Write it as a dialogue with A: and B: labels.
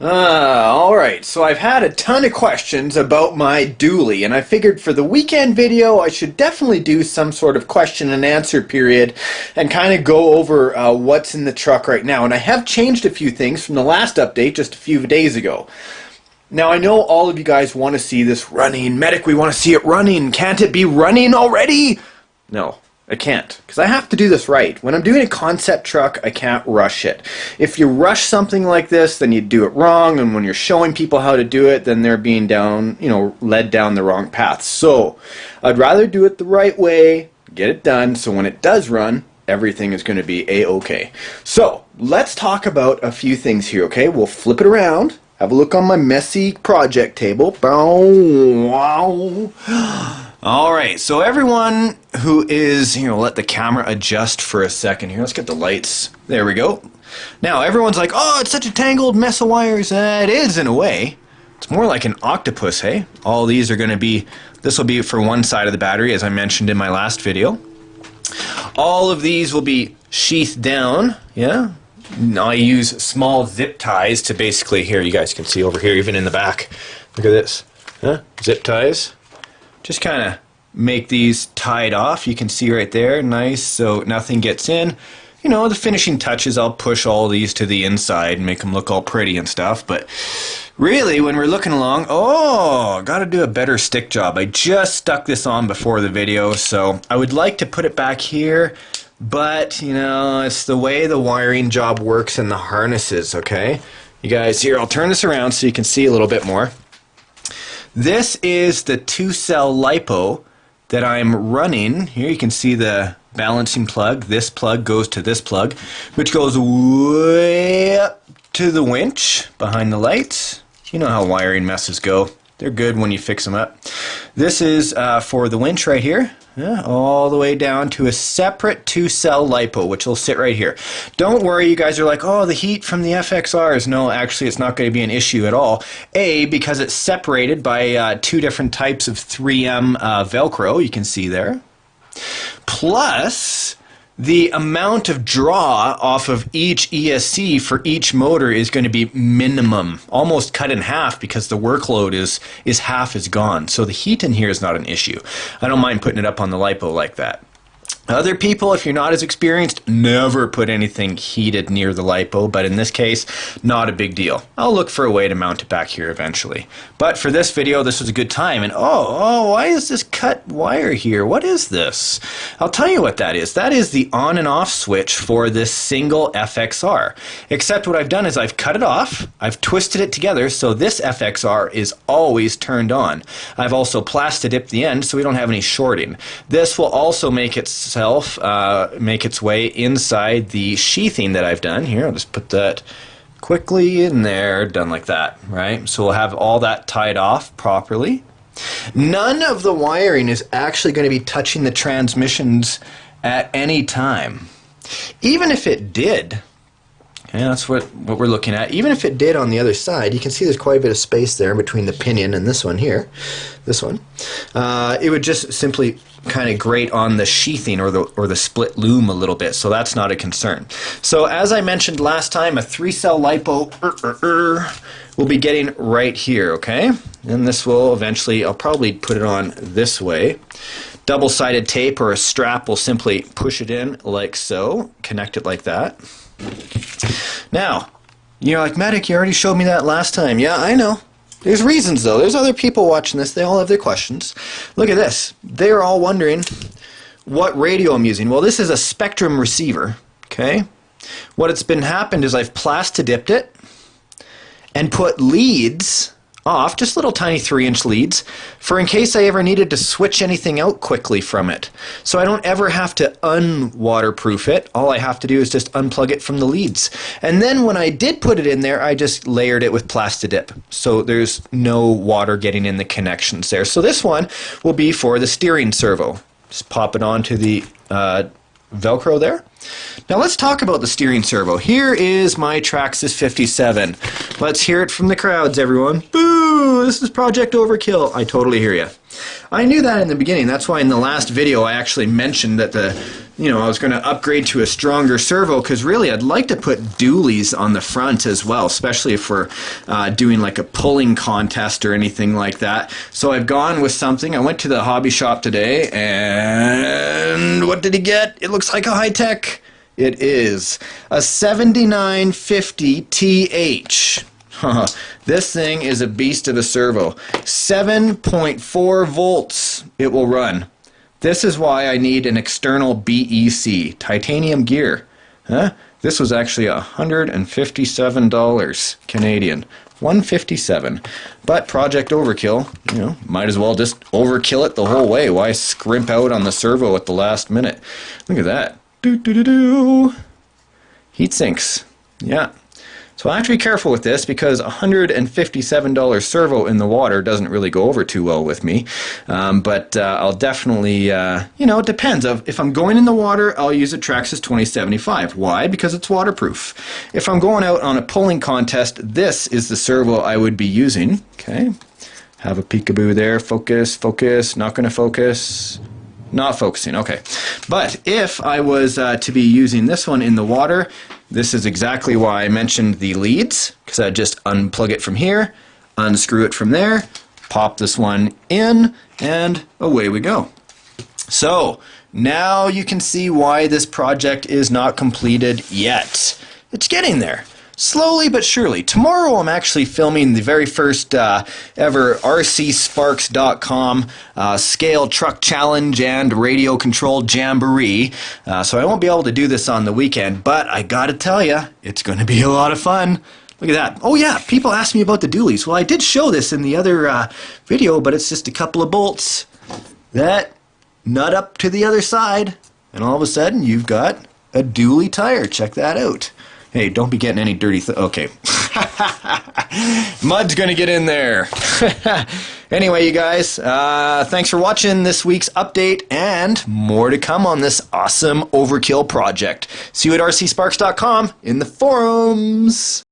A: Alright, so I've had a ton of questions about my dually, and I figured for the weekend video I should definitely do some sort of question and answer period and kind of go over what's in the truck right now. And I have changed a few things from the last update just a few days ago. Now I know all of you guys want to see this running. Medic, we want to see it running. Can't it be running already? No. I can't, because I have to do this right. When I'm doing a concept truck, I can't rush it. If you rush something like this, then you do it wrong, and when you're showing people how to do it, then they're being led down the wrong path. So, I'd rather do it the right way, get it done, so when it does run, everything is going to be a-okay. So, let's talk about a few things here, okay? We'll flip it around, have a look on my messy project table. Wow. Alright, so everyone who is, let the camera adjust for a second here. Let's get the lights. There we go. Now, everyone's like, oh, it's such a tangled mess of wires. It is, in a way. It's more like an octopus, hey? All these are going to be, this will be for one side of the battery, as I mentioned in my last video. All of these will be sheathed down, yeah? I use small zip ties to basically, here, you guys can see over here, even in the back. Look at this, huh? Zip ties. Just kind of make these tied off. You can see right there, nice, so nothing gets in. The finishing touches, I'll push all these to the inside and make them look all pretty and stuff. But really, when we're looking along, got to do a better stick job. I just stuck this on before the video, so I would like to put it back here. But, it's the way the wiring job works in the harnesses, okay? You guys, here, I'll turn this around so you can see a little bit more. This is the 2-cell LiPo that I'm running. Here you can see the balancing plug. This plug goes to this plug, which goes way up to the winch behind the lights. You know how wiring messes go. They're good when you fix them up. This is for the winch right here. All the way down to a separate 2-cell LiPo, which will sit right here. Don't worry, you guys are like, oh, the heat from the FXRs. No, actually, it's not going to be an issue at all. Because it's separated by two different types of 3M Velcro, you can see there. Plus, the amount of draw off of each ESC for each motor is going to be minimum, almost cut in half, because the workload is half is gone. So the heat in here is not an issue. I don't mind putting it up on the LiPo like that. Other people, if you're not as experienced, never put anything heated near the LiPo, but in this case, not a big deal. I'll look for a way to mount it back here eventually. But for this video, this was a good time, and why is this cut wire here? What is this? I'll tell you what that is. That is the on and off switch for this single FXR. Except what I've done is I've cut it off, I've twisted it together, so this FXR is always turned on. I've also plastidiped the end so we don't have any shorting. This will also make make its way inside the sheathing that I've done. Here, I'll just put that quickly in there, done like that, right? So we'll have all that tied off properly. None of the wiring is actually going to be touching the transmissions at any time. Even if it did, and that's what we're looking at. Even if it did on the other side, you can see there's quite a bit of space there between the pinion and this one here. This one. It would just simply kind of grate on the sheathing or the split loom a little bit, so that's not a concern. So as I mentioned last time, a 3-cell LiPo will be getting right here, okay? And this will eventually, I'll probably put it on this way. Double-sided tape or a strap will simply push it in like so, connect it like that. Now, you're like, Medic, you already showed me that last time. Yeah, I know. There's reasons, though. There's other people watching this. They all have their questions. Look at this. They're all wondering what radio I'm using. Well, this is a Spectrum receiver, okay? What it's been happened is I've plastidipped it and put leads off, just little tiny 3-inch leads, for in case I ever needed to switch anything out quickly from it. So I don't ever have to unwaterproof it. All I have to do is just unplug it from the leads. And then when I did put it in there, I just layered it with plastidip. So there's no water getting in the connections there. So this one will be for the steering servo. Just pop it onto the Velcro there. Now let's talk about the steering servo. Here is my Traxxas 57. Let's hear it from the crowds, everyone. Boo! This is Project Overkill. I totally hear you. I knew that in the beginning. That's why in the last video I actually mentioned that I was going to upgrade to a stronger servo, because really I'd like to put dualies on the front as well, especially if we're doing like a pulling contest or anything like that. So I've gone with something. I went to the hobby shop today, and what did he get? It looks like a high-tech. It is a 7950 TH. This thing is a beast of a servo. 7.4 volts it will run. This is why I need an external BEC, titanium gear. This was actually $157 Canadian. 157. But Project Overkill, might as well just overkill it the whole way. Why scrimp out on the servo at the last minute? Look at that. Heat sinks. Yeah. So I have to be careful with this, because $157 servo in the water doesn't really go over too well with me. But I'll definitely, it depends. If I'm going in the water, I'll use a Traxxas 2075. Why? Because it's waterproof. If I'm going out on a pulling contest, this is the servo I would be using. Okay. Have a peekaboo there. Focus, focus. Not going to focus. Not focusing. Okay. But if I was to be using this one in the water, this is exactly why I mentioned the leads, because I just unplug it from here, unscrew it from there, pop this one in, and away we go. So now you can see why this project is not completed yet. It's getting there. Slowly but surely. Tomorrow I'm actually filming the very first ever RCSparks.com scale truck challenge and radio controlled jamboree. So I won't be able to do this on the weekend, but I gotta tell you, it's going to be a lot of fun. Look at that. Oh yeah, people asked me about the dualies. Well, I did show this in the other video, but it's just a couple of bolts that nut up to the other side, and all of a sudden you've got a dually tire. Check that out. Hey, don't be getting any dirty okay. Mud's gonna get in there. Anyway, you guys, thanks for watching this week's update, and more to come on this awesome overkill project. See you at RCSparks.com in the forums.